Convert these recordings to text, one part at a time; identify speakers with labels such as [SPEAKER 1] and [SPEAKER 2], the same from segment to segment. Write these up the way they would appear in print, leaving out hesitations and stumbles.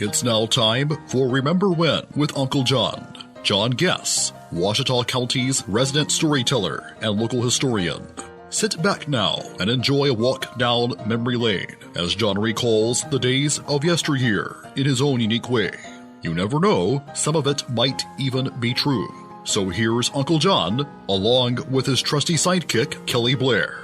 [SPEAKER 1] It's now time for Remember When with Uncle John. John Guess, Ouachita County's resident storyteller and local historian. Sit back now and enjoy a walk down memory lane as John recalls the days of yesteryear in his own unique way. You never know, some of it might even be true. So here's Uncle John, along with his trusty sidekick, Kelly Blair.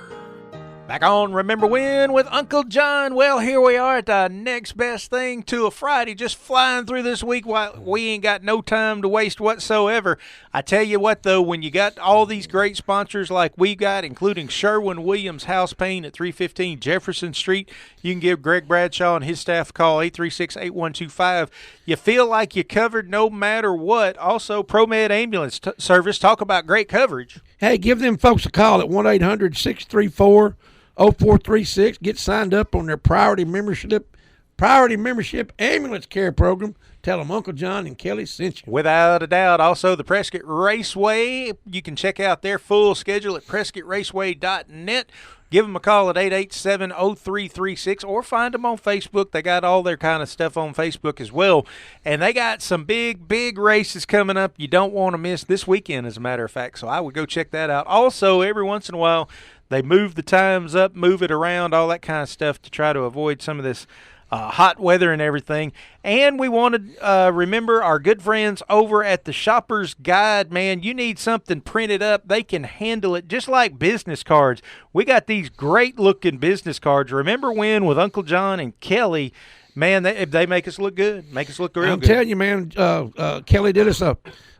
[SPEAKER 2] Back on Remember When with Uncle John. Well, here we are at the next best thing to a Friday, just flying through this week while we ain't got no time to waste whatsoever. I tell you what, though, when you got all these great sponsors like we've got, including Sherwin-Williams House Paint at 315 Jefferson Street, you can give Greg Bradshaw and his staff a call, 836-8125. You feel like you're covered no matter what. Also, ProMed Ambulance Service, talk about great coverage.
[SPEAKER 3] Hey, give them folks a call at 1-800-634-0436. Get signed up on their Priority Membership Ambulance Care Program. Tell them Uncle John and Kelly sent you.
[SPEAKER 2] Without a doubt. Also, the Prescott Raceway. You can check out their full schedule at PrescottRaceway.net. Give them a call at 887-0336 or find them on Facebook. They got all their kind of stuff on Facebook as well. And they got some big, big races coming up you don't want to miss this weekend, as a matter of fact. So I would go check that out. Also, every once in a while, they move the times up, move it around, all that kind of stuff to try to avoid some of this hot weather and everything. And we want to remember our good friends over at the Shopper's Guide. Man, you need something printed up, they can handle it just like business cards. We got these great looking business cards. Remember When with Uncle John and Kelly. Man, they make us look good, make us look real good.
[SPEAKER 3] I'm telling you, man, Kelly did us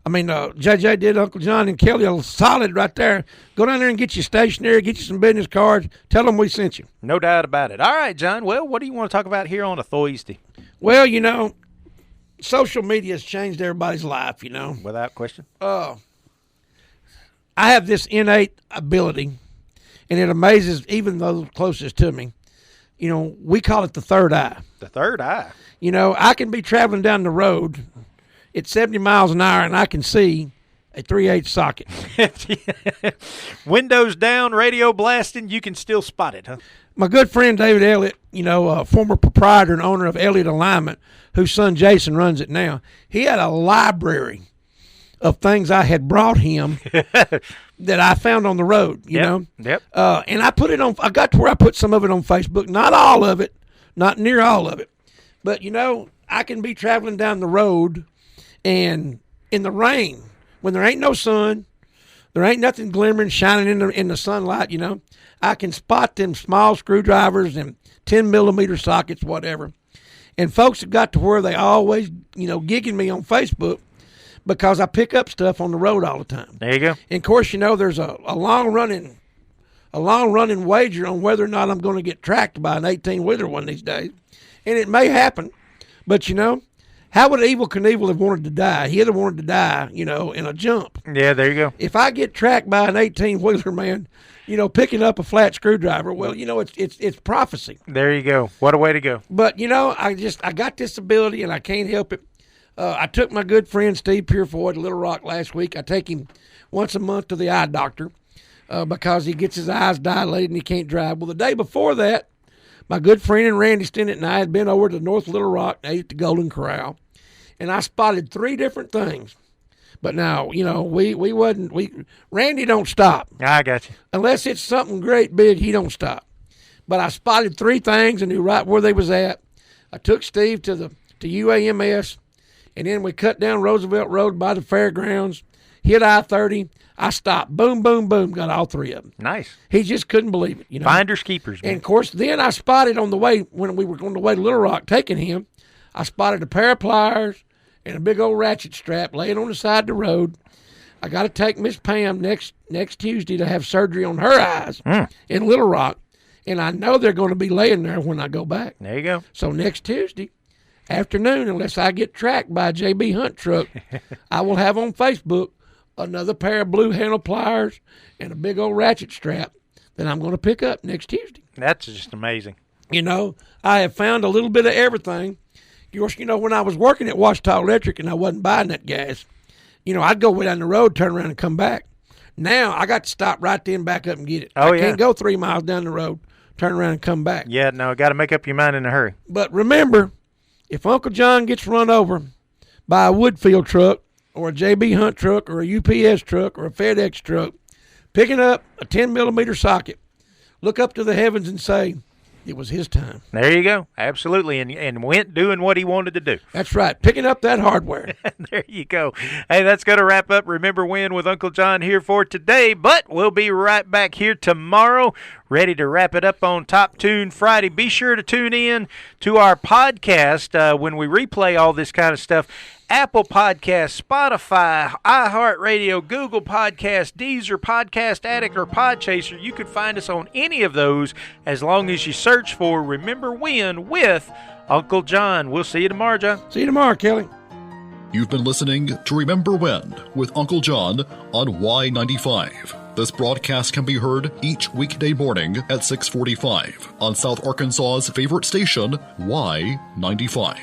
[SPEAKER 3] JJ did Uncle John and Kelly a solid right there. Go down there and get you stationery, get you some business cards. Tell them we sent you.
[SPEAKER 2] No doubt about it. All right, John. Well, what do you want to talk about here on a Thursday?
[SPEAKER 3] Well, social media has changed everybody's life,
[SPEAKER 2] Without question.
[SPEAKER 3] I have this innate ability, and it amazes even those closest to me. We call it the third eye.
[SPEAKER 2] The third eye.
[SPEAKER 3] I can be traveling down the road at 70 miles an hour, and I can see a 3/8 socket.
[SPEAKER 2] Windows down, radio blasting, you can still spot it, huh?
[SPEAKER 3] My good friend David Elliott, former proprietor and owner of Elliott Alignment, whose son Jason runs it now, he had a library of things I had brought him that I found on the road, you know.
[SPEAKER 2] Yep.
[SPEAKER 3] And I put it on, I got to where I put some of it on Facebook. Not all of it, not near all of it. But, I can be traveling down the road and in the rain, when there ain't no sun, there ain't nothing glimmering, shining in the sunlight, I can spot them small screwdrivers and 10-millimeter sockets, whatever. And folks have got to where they always, gigging me on Facebook because I pick up stuff on the road all the time.
[SPEAKER 2] There you go.
[SPEAKER 3] And, of course, there's a long-running wager on whether or not I'm going to get tracked by an 18-wheeler one of these days. And it may happen, but, how would Evel Knievel have wanted to die? He'd have wanted to die, in a jump.
[SPEAKER 2] Yeah, there you go.
[SPEAKER 3] If I get tracked by an 18-wheeler, man, picking up a flat screwdriver, well, it's prophecy.
[SPEAKER 2] There you go. What a way to go.
[SPEAKER 3] But, I got this ability, and I can't help it. I took my good friend Steve Purefoy to Little Rock last week. I take him once a month to the eye doctor because he gets his eyes dilated and he can't drive. Well, the day before that, my good friend Randy Stennett and I had been over to North Little Rock and ate at the Golden Corral. And I spotted 3 different things. But now, Randy don't stop.
[SPEAKER 2] I got you.
[SPEAKER 3] Unless it's something great big, he don't stop. But I spotted 3 things and knew right where they was at. I took Steve to UAMS, and then we cut down Roosevelt Road by the fairgrounds, hit I-30. I stopped. Boom, boom, boom. Got all 3 of them.
[SPEAKER 2] Nice.
[SPEAKER 3] He just couldn't believe it.
[SPEAKER 2] Finders keepers, man.
[SPEAKER 3] And, of course, then I spotted on the way, when we were on the way to Little Rock taking him, I spotted a pair of pliers and a big old ratchet strap laying on the side of the road. I got to take Miss Pam next Tuesday to have surgery on her eyes in Little Rock, and I know they're going to be laying there when I go back.
[SPEAKER 2] There you go.
[SPEAKER 3] So next Tuesday afternoon, unless I get tracked by a J.B. Hunt truck, I will have on Facebook another pair of blue handle pliers and a big old ratchet strap that I'm going to pick up next Tuesday.
[SPEAKER 2] That's just amazing.
[SPEAKER 3] I have found a little bit of everything. Of course, when I was working at Ouachita Electric and I wasn't buying that gas, I'd go way down the road, turn around and come back. Now I got to stop right then, back up and get it. I can't go 3 miles down the road, turn around and come back.
[SPEAKER 2] Yeah, no, got to make up your mind in a hurry.
[SPEAKER 3] But remember, if Uncle John gets run over by a Woodfield truck or a J.B. Hunt truck or a UPS truck or a FedEx truck, picking up a 10-millimeter socket, look up to the heavens and say, it was his time.
[SPEAKER 2] There you go. Absolutely. And went doing what he wanted to do.
[SPEAKER 3] That's right. Picking up that hardware.
[SPEAKER 2] There you go. Hey, that's going to wrap up Remember When with Uncle John here for today, but we'll be right back here tomorrow, ready to wrap it up on Top Tune Friday. Be sure to tune in to our podcast when we replay all this kind of stuff. Apple Podcasts, Spotify, iHeartRadio, Google Podcasts, Deezer, Podcast Addict, or Podchaser. You can find us on any of those as long as you search for Remember When with Uncle John. We'll see you tomorrow, John.
[SPEAKER 3] See you tomorrow, Kelly.
[SPEAKER 1] You've been listening to Remember When with Uncle John on Y95. This broadcast can be heard each weekday morning at 6:45 on South Arkansas's favorite station, Y95.